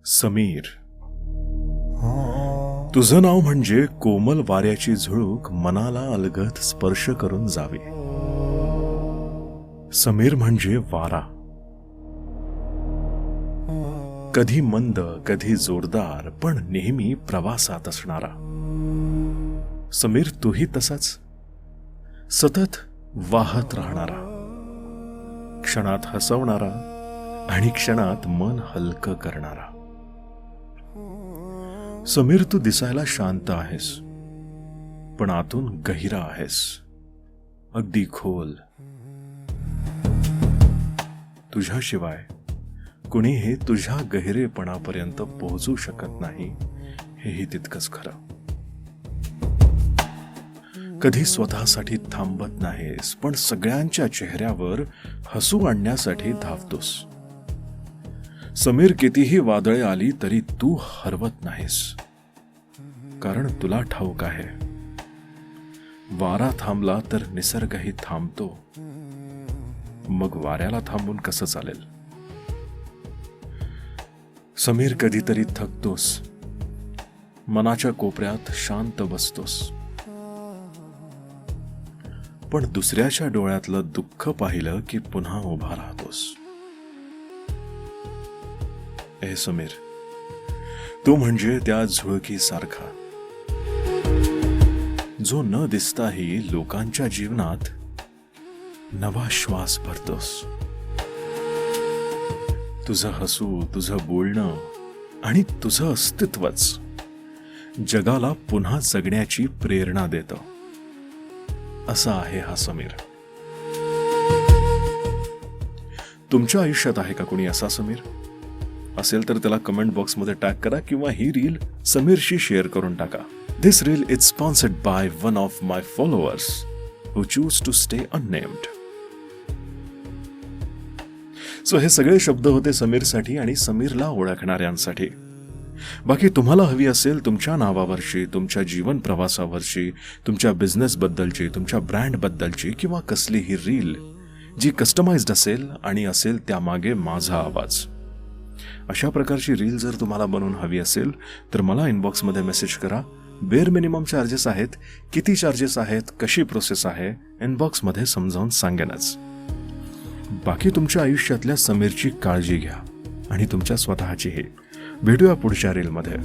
समीर. तुझं नाव म्हणजे कोमल वाऱ्याची झुळूक मनाला अलगद स्पर्श करून जावी. समीर म्हणजे वारा, कधी मंद कधी जोरदार पण नेहमी प्रवासात असणारा. समीर तूही तसाच, सतत वाहत राहणारा, क्षणात हसवणारा आणि क्षणात मन हलकं करणारा. समीर, तू दिसायला शांत आहेस पण आतून गहिरा आहेस, अगदी खोल. तुझ्याशिवाय कुणी हे तुझ्या गहिरेपणापर्यंत पोहोचू शकत नाही, हेही तितकंच खरं. कधी स्वतःसाठी थांबत नाहीस पण सगळ्यांच्या चेहऱ्यावर हसू आणण्यासाठी धावतोस. समीर, कितीही वादळे आली तरी तू हरवत नाहीस, कारण तुला ठाऊक आहे वारा थांबला तर निसर्गही थांबतो. मग वाऱ्याला थांबून कसं चालेल? समीर, कधीतरी थकतोस, मनाच्या कोपऱ्यात शांत बसतोस, पण दुसऱ्याच्या डोळ्यातलं दुःख पाहिलं की पुन्हा उभा राहतोस. ए समीर, तू म्हणजे त्या झुळकीसारखा जो न दिसताही लोकांच्या जीवनात नवा श्वास भरतोस. तुझं हसू, तुझं बोलणं आणि तुझं अस्तित्वच जगाला पुन्हा जगण्याची प्रेरणा देतं. असा आहे हा समीर. तुमच्या आयुष्यात आहे का कोणी असा समीर? असेल तर त्याला कमेंट बॉक्समध्ये टॅग करा किंवा ही रील समीरशी शेअर करून टाका. This reel is sponsored by one of my followers who choose to stay unnamed. So हे सगळे शब्द होते समीरसाठी आणि समीरला ओळखणाऱ्यांसाठी. बाकी तुम्हाला हवी असेल तुमच्या नावावरची, तुमच्या जीवन प्रवासावरची, तुमच्या बिझनेस बद्दलची, तुमच्या ब्रँड बद्दलची किंवा कसलीही रील जी कस्टमाइज्ड असेल आणि असेल त्यामागे माझा आवाज, अशा प्रकारची रील जर तुम्हाला बनवून हवी असेल तर मला इनबॉक्समध्ये मेसेज करा. बेअर मिनिमम चार्जेस आहेत. किती चार्जेस आहेत, कशी प्रोसेस आहे, इनबॉक्समध्ये समजावून सांगेनच. बाकी तुमच्या आयुष्यातल्या समीरची काळजी घ्या आणि तुमच्या स्वतःचीही. भेटूया पुढच्या रीलमध्ये.